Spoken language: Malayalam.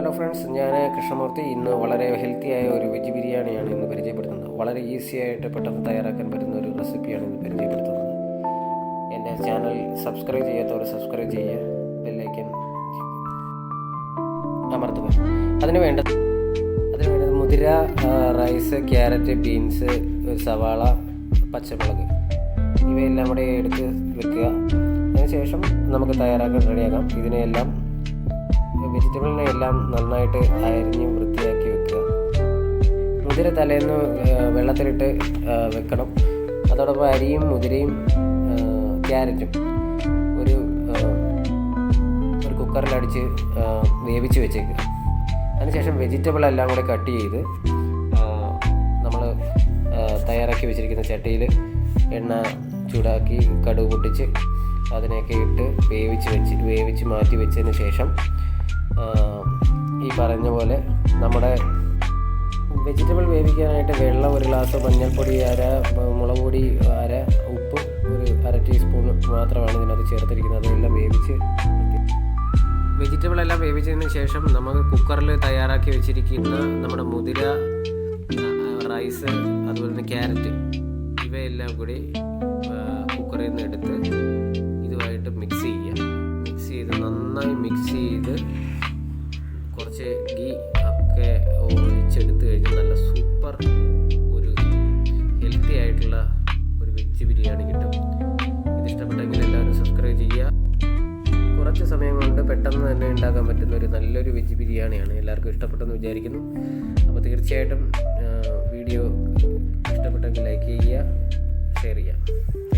ഹലോ ഫ്രണ്ട്സ്, ഞാൻ കൃഷ്ണമൂർത്തി. ഇന്ന് വളരെ ഹെൽത്തിയായ ഒരു വെജ് ബിരിയാണിയാണ് ഇന്ന് പരിചയപ്പെടുത്തുന്നത്. വളരെ ഈസി ആയിട്ട് പെട്ടെന്ന് തയ്യാറാക്കാൻ പറ്റുന്ന ഒരു റെസിപ്പിയാണ് ഇന്ന് പരിചയപ്പെടുത്തുന്നത്. എൻ്റെ ചാനൽ സബ്സ്ക്രൈബ് ചെയ്യാത്തവർ സബ്സ്ക്രൈബ് ചെയ്യുക, ബെല്ലൈക്കൻ അമർത്തുക. അതിന് വേണ്ടത് മുതിര, റൈസ്, ക്യാരറ്റ്, ബീൻസ്, സവാള, പച്ചമുളക് ഇവയെല്ലാം കൂടെ എടുത്ത് വെക്കുക. അതിനുശേഷം നമുക്ക് തയ്യാറാക്കാൻ റെഡിയാക്കാം. ഇതിനെല്ലാം വെജിറ്റബിളിനെ എല്ലാം നന്നായിട്ട് അരിഞ്ഞ് വൃത്തിയാക്കി വെക്കുക. മുതിര തലേന്ന് വെള്ളത്തിലിട്ട് വെക്കണം. അതോടൊപ്പം അരിയും മുതിരയും ക്യാരറ്റും ഒരു കുക്കറിലടിച്ച് വേവിച്ച് വെച്ചേക്കുക. അതിനുശേഷം വെജിറ്റബിൾ എല്ലാം കൂടെ കട്ട് ചെയ്ത് നമ്മൾ തയ്യാറാക്കി വെച്ചിരിക്കുന്ന ചട്ടിയിൽ എണ്ണ ചൂടാക്കി കടുക് പൊട്ടിച്ച് അതിനെയൊക്കെ ഇട്ട് വേവിച്ച് മാറ്റി വെച്ചതിന് ശേഷം ഈ പറഞ്ഞ പോലെ നമ്മുടെ വെജിറ്റബിൾ വേവിക്കാനായിട്ട് വെള്ളം 1 ഗ്ലാസ്, മഞ്ഞൾപ്പൊടി അര, മുളക് പൊടി അര, ഉപ്പ് ഒരു 1/2 ടീസ്പൂൺ മാത്രമാണ് ഇതിനകത്ത് ചേർത്തിരിക്കുന്നത്. അതെല്ലാം വെജിറ്റബിളെല്ലാം വേവിച്ചതിന് ശേഷം നമുക്ക് കുക്കറിൽ തയ്യാറാക്കി വെച്ചിരിക്കുന്ന നമ്മുടെ മുതിര, റൈസ്, അതുപോലെ തന്നെ ക്യാരറ്റ് ഇവയെല്ലാം കൂടി കുക്കറിൽ നിന്ന് എടുത്ത് ഇതുമായിട്ട് മിക്സ് ചെയ്ത് നന്നായി മിക്സ് ചെയ്ത് കുറച്ച് ഗീ ഒക്കെ ഒഴിച്ചെടുത്ത് കഴിഞ്ഞാൽ നല്ല സൂപ്പർ ഒരു ഹെൽത്തി ആയിട്ടുള്ള ഒരു വെജ് ബിരിയാണി കിട്ടും. ഇതിഷ്ടപ്പെട്ടെങ്കിൽ എല്ലാവരും സബ്സ്ക്രൈബ് ചെയ്യുക. കുറച്ച് സമയം കൊണ്ട് പെട്ടെന്ന് തന്നെ ഉണ്ടാക്കാൻ പറ്റുന്ന ഒരു നല്ലൊരു വെജ് ബിരിയാണിയാണ്. എല്ലാവർക്കും ഇഷ്ടപ്പെട്ടെന്ന് വിചാരിക്കുന്നു. അപ്പോൾ തീർച്ചയായിട്ടും വീഡിയോ ഇഷ്ടപ്പെട്ടെങ്കിൽ ലൈക്ക് ചെയ്യുക, ഷെയർ ചെയ്യുക.